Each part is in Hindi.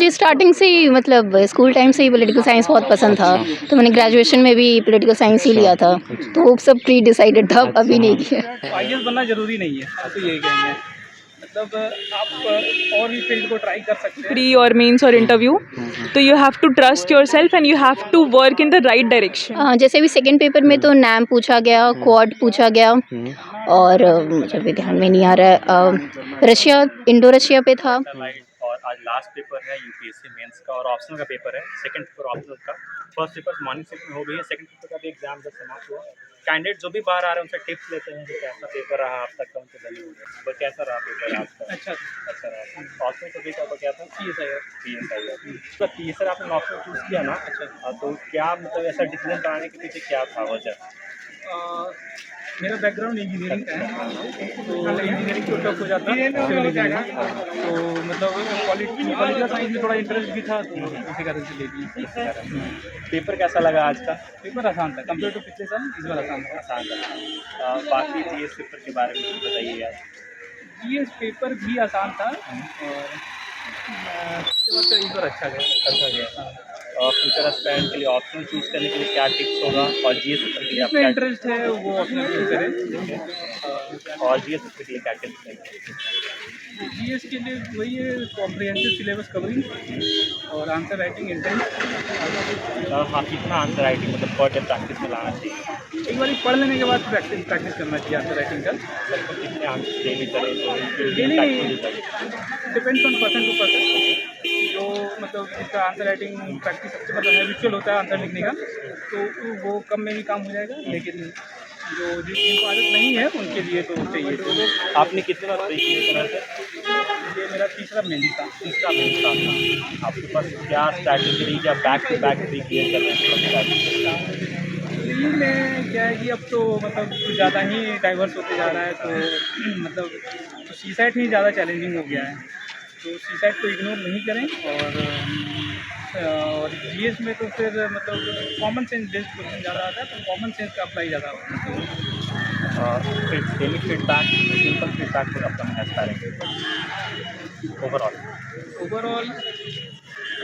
मुझे स्टार्टिंग से ही मतलब स्कूल टाइम से ही पॉलिटिकल साइंस बहुत पसंद था, तो मैंने ग्रेजुएशन में भी पॉलिटिकल साइंस ही लिया था, तो वो सब प्री डिसाइडेड था, अभी नहीं किया। आईएएस बनना ज़रूरी नहीं है, आप तो यही कहेंगे। मतलब आप और भी फील्ड को ट्राई कर सकते हैं। प्री और मेंस और इंटरव्यू, तो you have to trust yourself and you have to work in the right direction. जैसे भी सेकंड पेपर में तो नैम पूछा गया, क्वाड पूछा गया, और मुझे भी ध्यान में नहीं आ रहा है, रशिया, इंडो रशिया पे था। और आज लास्ट पेपर है यूपीएससी मेंस का और ऑप्शनल का पेपर है। सेकंड पेपर ऑप्शनल का, फर्स्ट पेपर मॉर्निंग सेक्शन में हो गई है, सेकंड पेपर का भी एग्जाम जब समाप्त हुआ। कैंडिडेट जो भी बाहर आ रहे हैं उनसे टिप्स लेते हैं कि कैसा पेपर रहा आप तक का, उनसे तो कैसा रहा पेपर आपका? अच्छा रहा। ऑप्शनल सभी का तो क्या था? पीएसआई। तो तीसरा आपने ऑप्शन चूज़ किया ना? अच्छा। तो क्या मतलब ऐसा डिसीजन बनाने के पीछे क्या था वजह? मेरा बैकग्राउंड इंजीनियरिंग का है, तो इंजीनियरिंग तो टफ हो जाता है, तो मतलब पॉलिटिकल साइंस में थोड़ा इंटरेस्ट भी था, तो इसी कारण से ले ली। पेपर कैसा लगा आज का? पेपर आसान था कंपेयर टू पिछले साल, इस बार आसान था। बाकी जीएस पेपर के बारे में कुछ बताइए यार। जीएस पेपर भी आसान था और इस बार अच्छा गया। और फ्यूचर एस्पायरेंट के लिए ऑप्शन चूज़ करने के लिए क्या टिप्स होगा, और जीएस पेपर के लिए आप जिसमें क्या इंटरेस्ट है वो ऑप्शन चूज करें। और जीएस पेपर के लिए क्या टिप्स देंगे? जीएस के लिए वही है, कॉम्प्रिहेंसिव सिलेबस कवरिंग और आंसर राइटिंग इंटेंट। हाँ, कितना आंसर राइटिंग मतलब पर डे प्रैक्टिस में लाना चाहिए? एक बार पढ़ लेने के बाद प्रैक्टिस करना चाहिए आंसर राइटिंग का। लगभग कितने आंसर डेली करें तो daily depends on person to person. जो मतलब जिसका आंसर राइटिंग प्रैक्टिस सबसे मतलब हैबिचुअल होता है आंसर लिखने का, तो वो कम में भी काम हो जाएगा, लेकिन जो जिनको आदत नहीं है उनके लिए तो चाहिए। तो आपने कितने बार सही किए तरह से? ये मेरा तीसरा मेन था। आपके पास क्या स्ट्रैटेजी रही, क्या बैक टू बैक भी क्लियर कर रहे हैं? लीग में क्या है कि अब तो मतलब कुछ ज़्यादा ही डाइवर्स होते जा रहा है, तो मतलब तो सीसेट ही ज़्यादा चैलेंजिंग हो गया है, तो सीसेट को इग्नोर नहीं करें। और जीएस में तो फिर मतलब कॉमन सेंस बेस्ड क्वेश्चन ज़्यादा आता है, तो कॉमन सेंस का अप्लाई ज़्यादा होता है। फिर डेली फीडबैक, सिंपल फीडबैक को अपना एस्पायरेंट ओवरऑल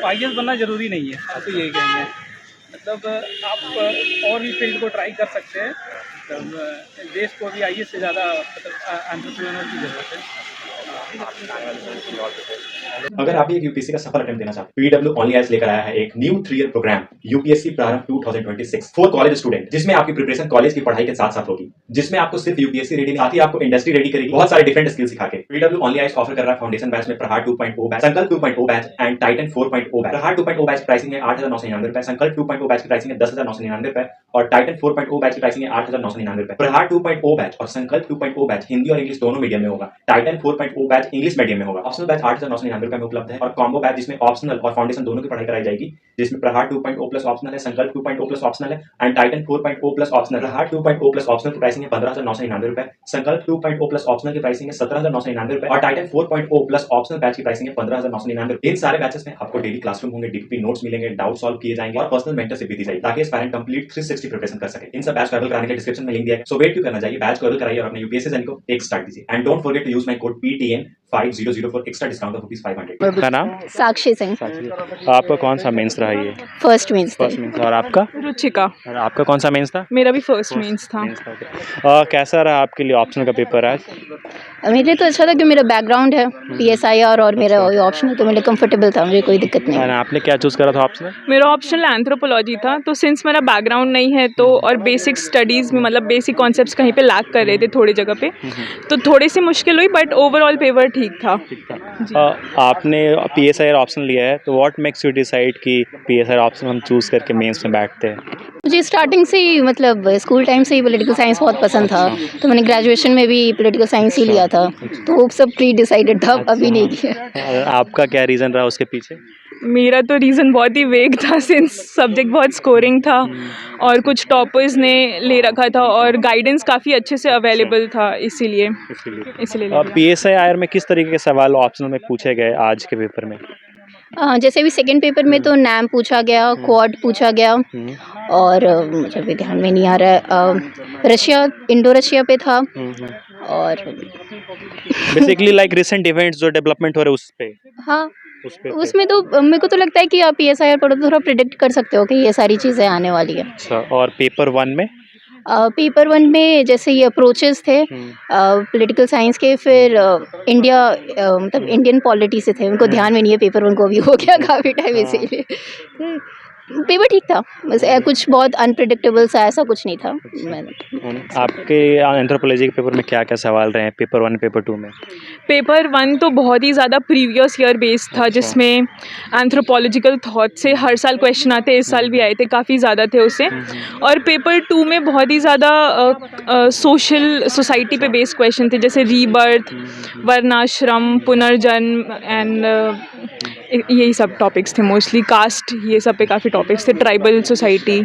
आईएएस बनना ज़रूरी नहीं है, आप तो यही कहेंगे। मतलब आप और भी फील्ड को ट्राई कर सकते हैं। मतलब देश को अभी आईएएस से ज़्यादा मतलब एंटरप्रेन्योर की ज़रूरत है। अगर आप एक यूपीएससी का सफल अटेम्प्ट देना चाहते हैं, पीडब्ल्यू ओनली आईएएस लेकर आया है एक न्यू 3 ईयर प्रोग्राम यूपीएससी प्रारंभ 2026 फॉर कॉलेज स्टूडेंट, जिसमें आपकी प्रिपरेशन कॉलेज की पढ़ाई के साथ साथ होगी, जिसमें आपको सिर्फ यूपीएससी रेडी नहीं, साथ ही आपको इंडस्ट्री रेडी करेगी, बहुत सारे डिफरेंट स्किल सिखा के। पीडब्ल्यू ओनली आईएएस ऑफर कर रहा है फाउंडेशन बैच में प्रहार 2.0 बैच, संकल्प 2.0 बैच एंड टाइटन 4.0 बैच। प्रहार 2.0 बैच प्राइसिंग है 8,999 रुपए, संकल्प 2.0 बैच की प्राइसिंग है 10,999 रुपए और टाइटन 4.0 बैच की प्राइसिंग है 8,999 रुपए। प्रहार 2.0 बैच और संकल्प 2.0 बैच हिंदी और इंग्लिश दोनों मीडियम में होगा। टाइटन 4.0 बैच इंग्लिश मीडियम में होगा। ऑप्शनल बैच 8,999 रुपए में उपलब्ध है और कॉम्बो बैच जिसमें ऑप्शनल और फाउंडेशन दोनों की पढ़ाई कराई जाएगी, जिसमें प्रहार 2.0 प्लस ऑप्शनल है, संकल्प 2.0 प्लस ऑप्शनल है एंड टाइटन 4.0 प्लस ऑप्शनल। प्रहार 2.0 प्लस ऑप्शनल की प्राइसिंग है 15,999 रुपए, संकल्प 2.0 प्लस ऑप्शनल की प्राइसिंग है 17,999 रुपए और टाइटन 4.0 प्लस ऑप्शनल बैच की प्राइसिंग है 15,999 रुपए। इन सारे बैचेस में आपको डेली क्लासरूम होंगे, डीपीपी नोट्स मिलेंगे, डाउट सॉल्व किए जाएंगे और पर्सनल मेंटरशिप भी दी जाएगी, ताकि एस्पायरेंट कंप्लीट 360 प्रिपरेशन कर सके। इन सब बैच को अवेल कराने के डिस्क्रिप्शन में लिंक दिया है, सो वेट क्यों करना चाहिए, बैच को अवेल कराइए और अपने यूपीएससी जर्नी को एक स्टार्ट दीजिए। And don't forget to use my code PTN 5000 for extra discount off ₹500। का नाम? साक्षी सिंह। आपका कौन सा मेंस रहा ये? फर्स्ट मीन्स और आपका? रुचिका। और आपका कौन सा मेंस था? मेरा भी फर्स्ट मेंस था। कैसा रहा आपके लिए ऑप्शनल का पेपर आज? मेरे लिए तो अच्छा था कि मेरा बैकग्राउंड है PSIR और मेरा ऑप्शनल, तो मेरे कंफर्टेबल था, मुझे कोई दिक्कत नहीं। और आपने क्या चूज करा था ऑप्शनल? मेरा ऑप्शनल एंथ्रोपोलॉजी था, तो सिंस मेरा बैकग्राउंड नहीं है तो और बेसिक स्टडीज़ में मतलब बेसिक कॉन्सेप्ट्स कहीं पे लैक कर रहे थे थोड़ी जगह पे, तो थोड़ी सी मुश्किल हुई, बट ओवरऑल पेपर ठीक था। आपने PSIR ऑप्शन लिया है, तो व्हाट मेक्स यू डिसाइड कि PSIR ऑप्शन हम चूज करके मेंस में बैठते हैं? मुझे स्टार्टिंग से ही मतलब स्कूल टाइम से ही पॉलिटिकल साइंस बहुत पसंद था, तो मैंने ग्रेजुएशन में भी पॉलिटिकल साइंस ही लिया था, तो वो सब प्री डिसाइडेड था, अभी नहीं किया। आपका क्या रीज़न रहा उसके पीछे? मेरा तो रीज़न बहुत ही वेग था, सिंस सब्जेक्ट बहुत स्कोरिंग था और कुछ टॉपर्स ने ले रखा था और गाइडेंस काफ़ी अच्छे से अवेलेबल था, इसीलिए PSIR में किस तरीके के सवाल ऑप्शनल में पूछे गए आज के पेपर में? जैसे भी सेकंड पेपर में तो नैम पूछा गया, क्वाड पूछा गया, और मुझे भी ध्यान में नहीं आ रहा है, रशिया, इंडो रशिया पे था, और बेसिकली लाइक रिसेंट इवेंट्स जो डेवलपमेंट हो रहे उस पे। हाँ उस पे थे? उसमें तो मेरे को तो लगता है कि आप पीएसआईआर पढ़ो तो थोड़ा प्रिडिक्ट कर सकते हो कि ये सारी चीज़ें आने वाली है। अच्छा, और पेपर 1 में? पेपर 1 में जैसे ये अप्रोचेस थे पॉलिटिकल साइंस के, फिर इंडिया मतलब इंडियन पॉलिटी से थे, उनको ध्यान में नहीं है पेपर 1 को, अभी हो गया काफ़ी टाइम हाँ। इसीलिए। पेपर ठीक था, बस कुछ बहुत अनप्रेडिक्टेबल सा ऐसा कुछ नहीं था। मैंने आपके एंथ्रोपोलॉजी के पेपर में क्या-क्या सवाल रहे हैं पेपर 1, पेपर 2 में? पेपर 1 तो बहुत ही ज़्यादा प्रीवियस ईयर बेस्ड था, जिसमें एंथ्रोपोलॉजिकल थॉट से हर साल क्वेश्चन आते, इस साल भी आए थे, काफ़ी ज़्यादा थे उससे। और पेपर 2 में बहुत ही ज़्यादा सोशल सोसाइटी पे बेस्ड क्वेश्चन थे, जैसे रीबर्थ, वर्णाश्रम, पुनर्जन्म एंड यही सब टॉपिक्स थे मोस्टली, कास्ट, ये सब पे काफ़ी टॉपिक्स थे, ट्राइबल सोसाइटी।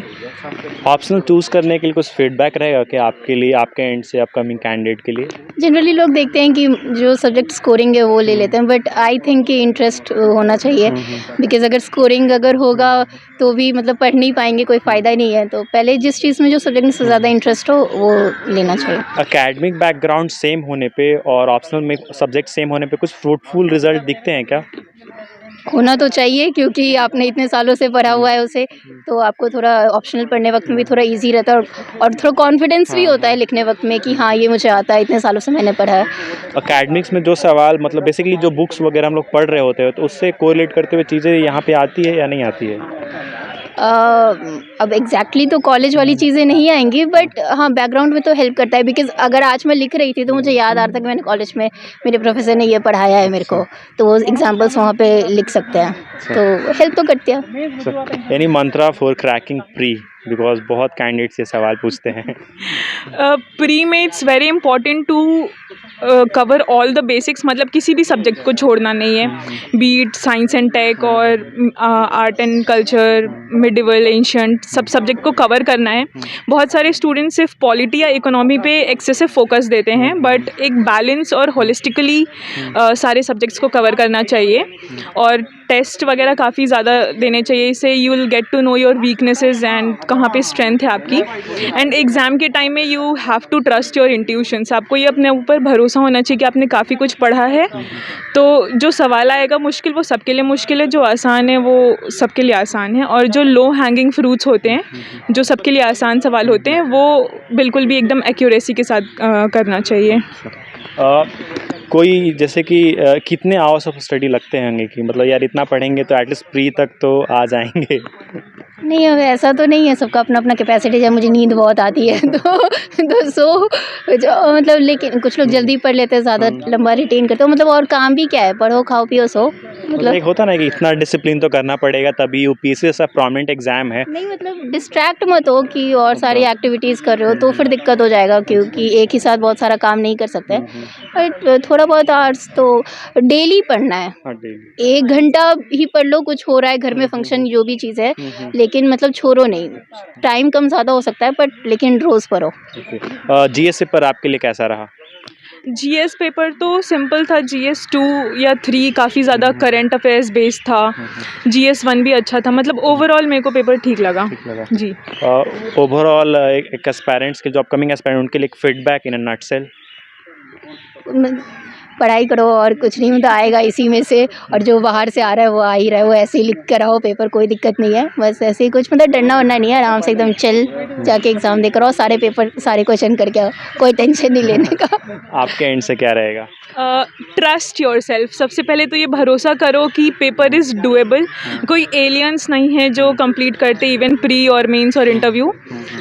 ऑप्शनल चूज़ करने के लिए कुछ फीडबैक रहेगा कि आपके लिए, आपके एंड से अपकमिंग कैंडिडेट के लिए? जनरली लोग देखते हैं कि जो सब्जेक्ट स्कोरिंग है वो ले लेते हैं, बट आई थिंक कि इंटरेस्ट होना चाहिए, बिकॉज अगर स्कोरिंग अगर होगा तो भी मतलब पढ़ नहीं पाएंगे, कोई फ़ायदा ही नहीं है। तो पहले जिस चीज़ में जो सब्जेक्ट में से ज़्यादा इंटरेस्ट हो वो लेना चाहिए। एकेडमिक बैकग्राउंड सेम होने पे और ऑप्शनल में सब्जेक्ट सेम होने पे कुछ फ्रूटफुल रिजल्ट दिखते हैं क्या? होना तो चाहिए, क्योंकि आपने इतने सालों से पढ़ा हुआ है उसे, तो आपको थोड़ा ऑप्शनल पढ़ने वक्त में भी थोड़ा इजी रहता है, और थोड़ा कॉन्फिडेंस भी होता है लिखने वक्त में कि हाँ ये मुझे आता है, इतने सालों से मैंने पढ़ा है। एकेडमिक्स में जो सवाल मतलब बेसिकली जो बुक्स वगैरह हम लोग पढ़ रहे होते हैं तो उससे कोरिलेट करते हुए चीज़ें यहाँ पे आती है या नहीं आती है? अब एग्जैक्टली तो कॉलेज वाली चीज़ें नहीं आएंगी, बट हाँ बैकग्राउंड में तो हेल्प करता है, बिकॉज अगर आज मैं लिख रही थी तो मुझे याद आ रहा था कि मैंने कॉलेज में मेरे प्रोफेसर ने ये पढ़ाया है मेरे को, तो वो एग्जांपल्स वहाँ पे लिख सकते हैं, तो हेल्प तो करती है। Any mantra for cracking pre, because बहुत कैंडिडेट्स ये सवाल पूछते हैं। प्री में it's very important to cover all the basics, मतलब किसी भी सब्जेक्ट को छोड़ना नहीं है, बीट साइंस एंड टेक और art and culture, medieval, ancient, सब सब्जेक्ट को कवर करना है। बहुत सारे स्टूडेंट्स सिर्फ पॉलिटी या इकोनॉमी पे एक्सेसिव फोकस देते हैं, बट एक बैलेंस और होलिस्टिकली सारे सब्जेक्ट्स को कवर करना चाहिए, और टेस्ट वगैरह काफ़ी ज़्यादा देने चाहिए। इससे you will get to know your weaknesses and कहाँ पे स्ट्रेंथ है आपकी। एंड एग्ज़ाम के टाइम में you have to trust your intuitions, आपको ये अपने ऊपर भरोसा होना चाहिए कि आपने काफ़ी कुछ पढ़ा है, तो जो सवाल आएगा मुश्किल वो सबके लिए मुश्किल है, जो आसान है वो सबके लिए आसान है, और जो लो हैंगिंग फ्रूट्स होते हैं, जो सबके लिए आसान सवाल होते हैं, वो बिल्कुल भी एकदम एक्यूरेसी के साथ करना चाहिए। कोई जैसे कि कितने आवर्स ऑफ स्टडी लगते होंगे कि मतलब यार इतना पढ़ेंगे तो एटलीस्ट प्री तक तो आ जाएंगे? नहीं, अब ऐसा तो नहीं है, सबका अपना अपना कैपेसिटी है। मुझे नींद बहुत आती है तो सो जो मतलब, लेकिन कुछ लोग जल्दी पढ़ लेते हैं, ज़्यादा लंबा रिटेन करते हो, मतलब और काम भी क्या है, पढ़ो खाओ पियो सो, मतलब एक होता ना कि इतना डिसिप्लिन तो करना पड़ेगा तभी यूपीएससी जैसा प्रोमिनेंट एग्जाम है। नहीं मतलब डिस्ट्रैक्ट मत हो कि और सारी एक्टिविटीज़ कर रहे हो तो फिर दिक्कत हो जाएगा, क्योंकि एक ही साथ बहुत सारा काम नहीं कर सकते। बट थोड़ा बहुत आवर्स तो डेली पढ़ना है, हाँ, daily। 1 घंटा ही पढ़ लो, कुछ हो रहा है घर में फंक्शन जो भी चीज़ है, लेकिन मतलब छोड़ो नहीं। टाइम कम ज़्यादा हो सकता है बट लेकिन रोज़ पढ़ो। जीएस पेपर आपके लिए कैसा रहा? जीएस पेपर तो सिंपल था, जीएस 2 या 3 काफ़ी ज़्यादा करंट अफेयर्स बेस्ड था, जीएस 1 भी अच्छा था, मतलब ओवरऑल मेरे को पेपर ठीक लगा। जी। ओवरऑल एक एस्पायरेंट्स के जो अपकमिंग एस्पायरेंट उनके लिए एक फीडबैक इन अ नटसेल? पढ़ाई करो और कुछ नहीं, मतलब आएगा इसी में से, और जो बाहर से आ रहा है वो आ ही रहा है, वो ऐसे ही लिख कर आओ पेपर, कोई दिक्कत नहीं है। बस ऐसे ही कुछ मतलब डरना वरना नहीं है, आराम से एकदम चिल जाके एग्ज़ाम देकर आओ, सारे पेपर सारे क्वेश्चन करके आओ, कोई टेंशन नहीं लेने का। आपके एंड से क्या रहेगा? ट्रस्ट योर सेल्फ, सबसे पहले तो ये भरोसा करो कि पेपर इज़ डूएबल। कोई एलियंस नहीं है जो कंप्लीट करते इवन प्री और मेंस और इंटरव्यू,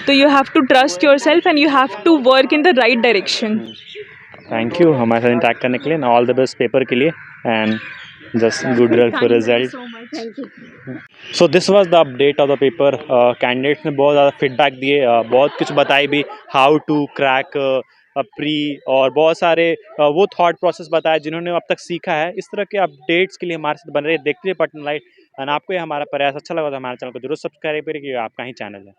तो you have to trust yourself and you have to work in the right direction. Thank you हमारे साथ इंटरेक्ट करने के लिए, ऑल द बेस्ट पेपर के लिए and just good luck for result. Thank you. So this was the update of the paper. Candidates ने बहुत ज़्यादा फीडबैक दिए, बहुत कुछ बताई भी, हाउ टू क्रैक प्री, और बहुत सारे वो थॉट प्रोसेस बताया जिन्होंने अब तक सीखा है। इस तरह के अपडेट्स के लिए हमारे साथ बन रहे देखते रहिए पटना लाइव। एंड आपको ये हमारा प्रयास अच्छा लगा तो हमारे चैनल को जरूर सब्सक्राइब करिए, आपका ही चैनल है।